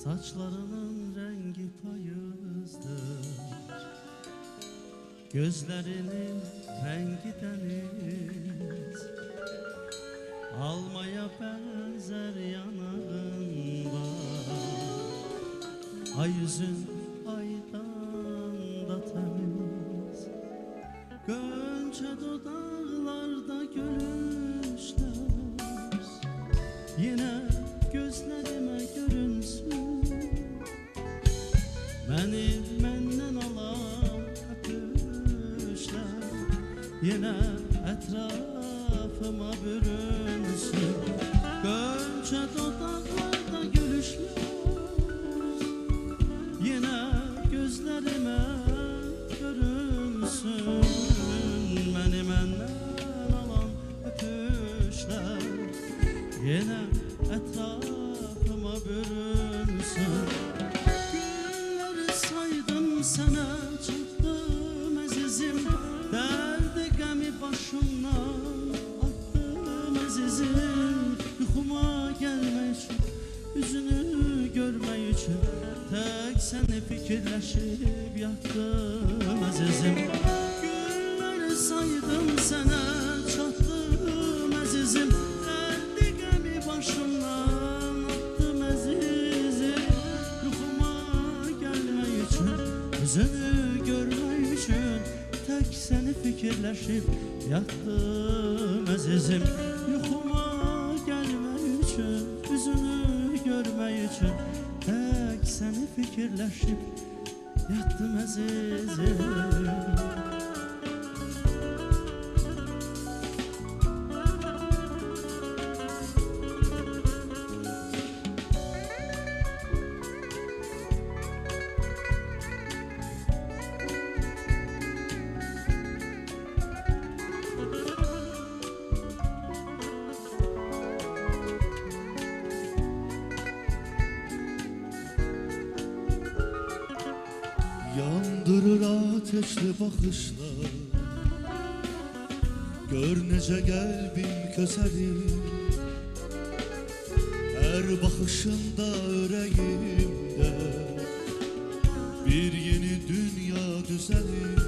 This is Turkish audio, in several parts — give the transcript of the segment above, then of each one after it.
Saçlarının rengi payızdır, gözlerinin rengi deniz. Almaya benzer yanağın var, ay yüzün aydan da temiz. Gönçe dudaklarda gülüşler, yine gözlerime görünsün. Beni menden alan öpüşler, yine etrafıma bürünsün. Gönçe dudaklarda gülüşler, yine gözlerime görünsün. Beni menden alan öpüşler, yine etrafıma bürünsün. Günleri saydım sana çıktım azizim, derdi gemi başımdan attım azizim. Yuxuma gelmek için, yüzünü görmek için, tek seni fikirleşip yattım azizim. Günleri saydım sana çattım azizim, derdi gemi başımdan attım azizim. Yuxuma gelmek için, yüzünü görmek için, tek seni fikirleşip yattım azizim. Yuxuma gelmek için, yüzünü görmek için, tek seni fikirleşip yattım azizim. Yandırır ateşli bakışlar, gör necə qəlbim kösəlir. Hər baxışında ürəyimdə bir yeni dünya düzəlir.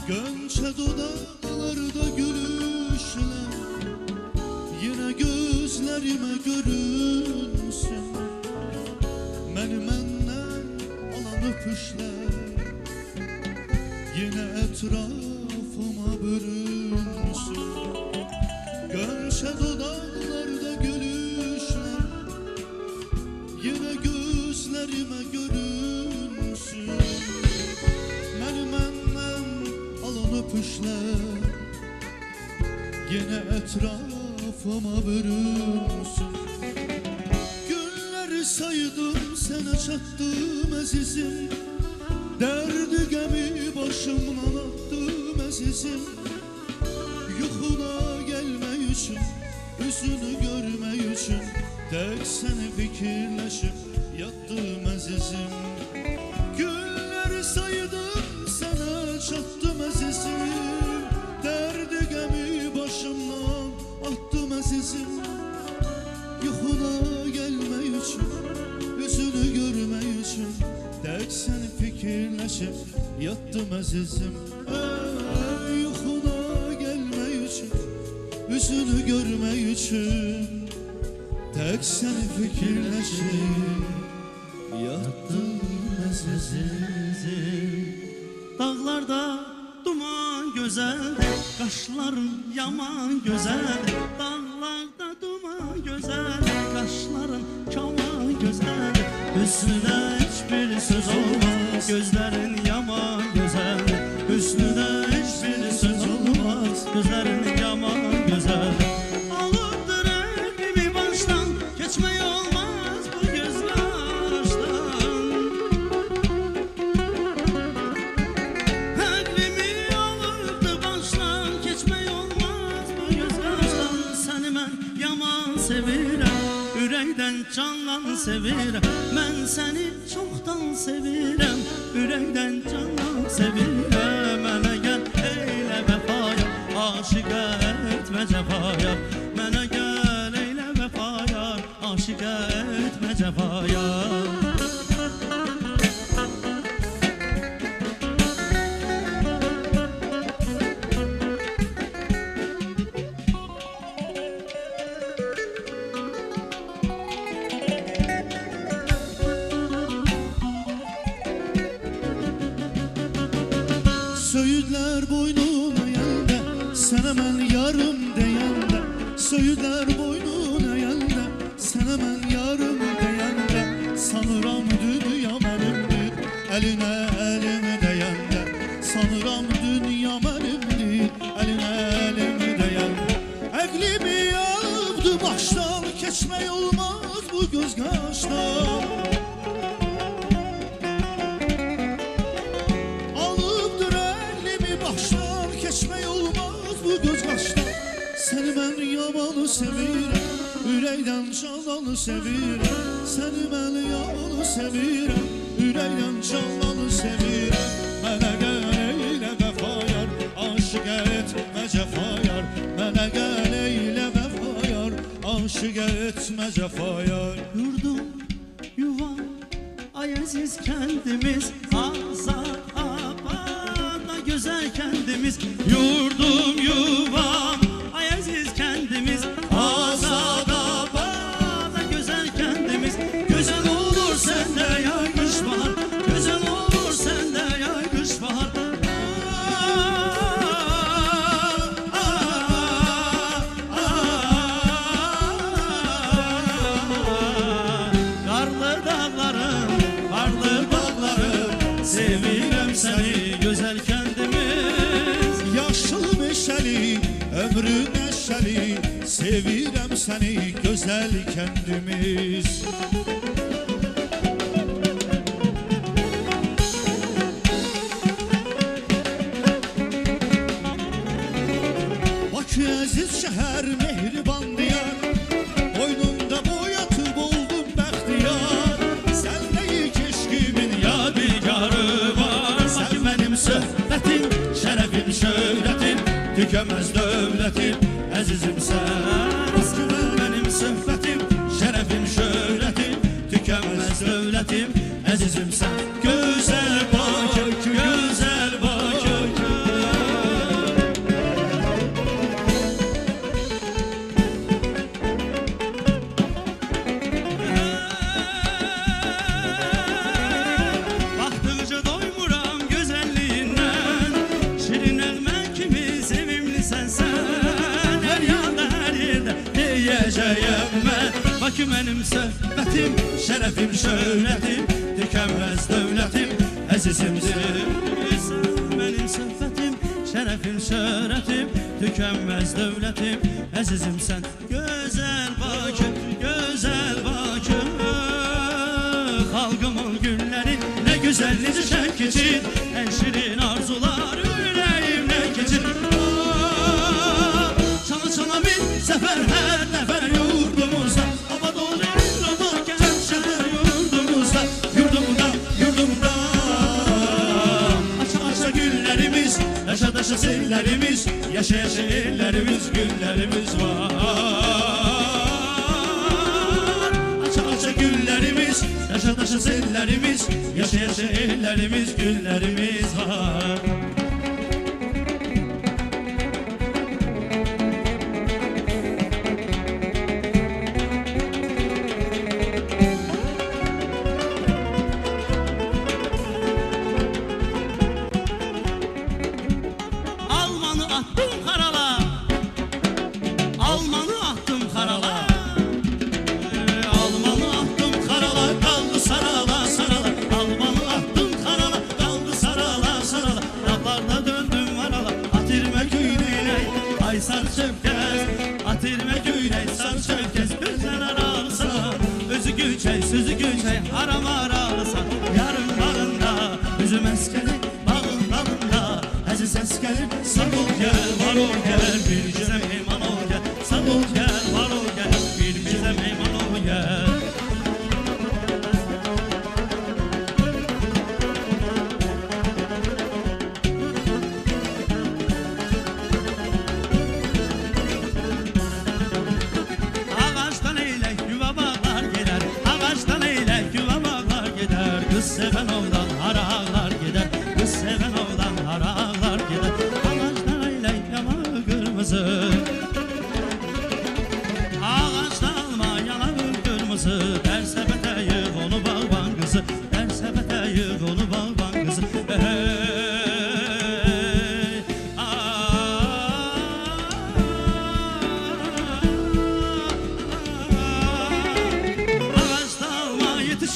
Gönçə dodaqlarda gülüşlər, yenə gözlərimə görünsün. Məni məndən alan öpüşlər, yine etrafıma bürünsün. Gönçe dudaklarda gülüşler, yine gözlerime görünsün. Məni məndən alan öpüşlər, yine etrafıma bürünsün. Günleri saydım sana çattım azizim, derdi gemi başımdan attım azizim. Yuxuna gelmek için, yüzünü görmek için, tek seni fikirleşip yattım azizim. Günleri saydım sana çattım azizim, derdi gemi başımdan attım azizim. Yuxuna gelmek için, yüzünü görmek için, tek seni fikirleşip yattım azizim. Yuxuna gelmek için, yüzünü görmek için, tek seni fikirleşip yattım azizim. Dağlarda duman güzeldir, kaşların yaman güzeldir. Dağlarda duman güzeldir, kaşların yaman güzeldir. Üstüne hiçbir söz olmaz, gözlerin yaman güzeldir. Üstüne hiçbir söz olmaz, gözlerin yaman güzeldir. Alıptır elimi baştan, geçmeyi olmaz bu gözyaştan. Elimi alıptır baştan, geçmeyi olmaz bu gözyaştan. Seni ben yaman sevirəm, ürəkdən candan sevirəm. Mən səni çoxdan sevirəm, ürəkdən candan sevirəm. Mənə gəl eylə vəfaya, aşiqə etmə cəfaya. Mənə gəl eylə vəfaya, aşiqə etmə cefaya. Söğütler boynuna yelde, sana ben yarım deyende. Söğütler boynuna yelde, sana ben yarım deyende. Sanıram dünya benimdir, eline elimi deyende. Sanıram dünya benimdir, eline elimi deyende. Əqlimi alıbdı baştan, keçmək olmaz bu göz qaşdan. Seni ben yamanı sevirəm, ürəkdən canlanı sevirəm. Seni ben yamanı sevirəm, ürəkdən canlanı sevirəm. Mənə gəl eylə vəfayar, aşıq etmə cəfayar. Mənə gəl eylə vəfayar, aşıq etmə cəfayar. Yurdum, yuvam, ay aziz kendimiz, azad, abad, güzel kendimiz. Yurdum, yuvam, ay aziz kendimiz, azad, abad, güzel kendimiz. Güzel olur sende yay kış bahar, güzel olur sende yay kış bahar. Karlı dağlarım, karlı bağlarım, sevirəm seni güzel kendimiz. Yaşıl meşəli, ömrü neşəli, sevirəm səni gözəl kəndimiz. Bakı əziz şəhər, mehriban diyar, boynunda boyatıb oldum bəxtiyar. Sən deyik eşqimin Yadigarı var, Bakı benim söhbətim, şərəfim, şöhrətim, tükənməz dövlətim, əzizim sən. Bakı benim söhbətim, şərəfim, şöhrətim, tükənməz dövlətim, əzizim sən. Gözəl Bakı, gözəl Bakı. Baktıkça doymuram güzelliğinden, şirin elma kimi sevimlisən sən. Her yanda her yerde diyeceğim ben, Bakı benim söhbətim, şərəfim, şöhrətim, tükənməz dövlətim, əzizimdir. Sən benim söhbətim, şərəfim, şöhrətim, tükənməz dövlətim, əzizim sən. Gözəl Bakı, gözəl Bakı, xalqımın günləri nə gözəl, necə şən keçir, ən şirin arzular ürəyimdən keçir. Çana çana min səfər hər nəfər yurdumuzda, abad ol rama gəl şəhər yurdumuzda. Yurdumda, yurdumda, aça aça güllərimiz, daşa daşa sellərimiz, yaşa yaşa ellərimiz, günlərimiz var. Aça aça güllərimiz, daşa daşa sellərimiz, yaşa yaşa ellərimiz, günlərimiz var. Almanı attım karala, Almanı attım karala. Almanı attım karala, kaldı sarala sarala. Almanı attım karala, kaldı sarala sarala. Dağlarda döndüm varala, atirme güyney, ay sar çöpkez. Atirme güyney, sar çöpkez. Gözler ararsan, özü güçey, sözü güçey, haram ararsan. Yarın bağında, üzüm eskeri, bağın dalında, əziz əskərim, sağ ol gel, var ol gel, bir bizə meyman ol gel. Sağ ol gel, var ol gel, bir bizə meyman ol gel. Ağaçtan eylək yuva bağlar gelər, ağaçtan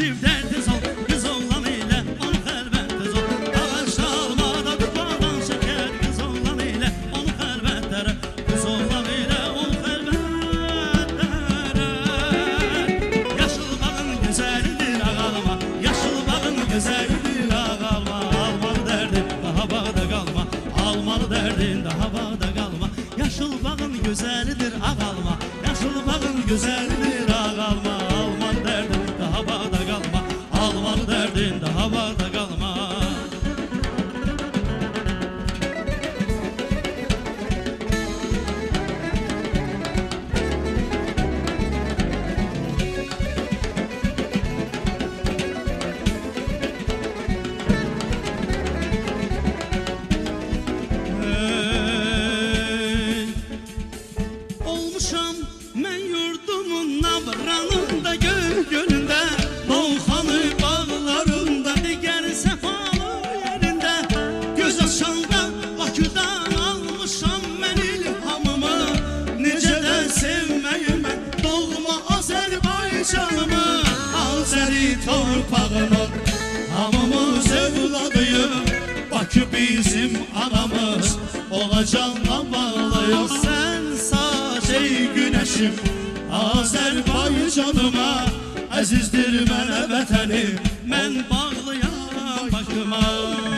Aşıp derdiz ol, kız oğlan ile onu xəlvətdiz ol. Ağaçda almada dubadan şeker, kız oğlan ile onu xəlvətlərə, kız oğlan ile onu xəlvətlərə. Yaşıl bağın güzelidir ağalma, yaşıl bağın güzelidir ağalma. Almalı derdin daha bağda qalma, almalı derdin daha bağda qalma. Yaşıl bağın güzelidir ağalma, yaşıl bağın güzelidir ağalma. Almalı derdin daha bağda qalma, almalı derdin daha bağda qalma. Olmuşam mən yurdumun nabranında, göl gölündə, Novxanı bağlarında, digər səfalı yerində. Göz açanda Bakıdan almışam mən ilhamımı, necə də sevməyimə doğma Azərbaycanımı. Azəri torpağının hamımız evladıyıq, Bakı bizim anamız, ona canla bağlıyıq. Sən saç ey güneşim Azərbaycanıma, əzizdir mənə vətənim, mən bağlıyam Bakıma.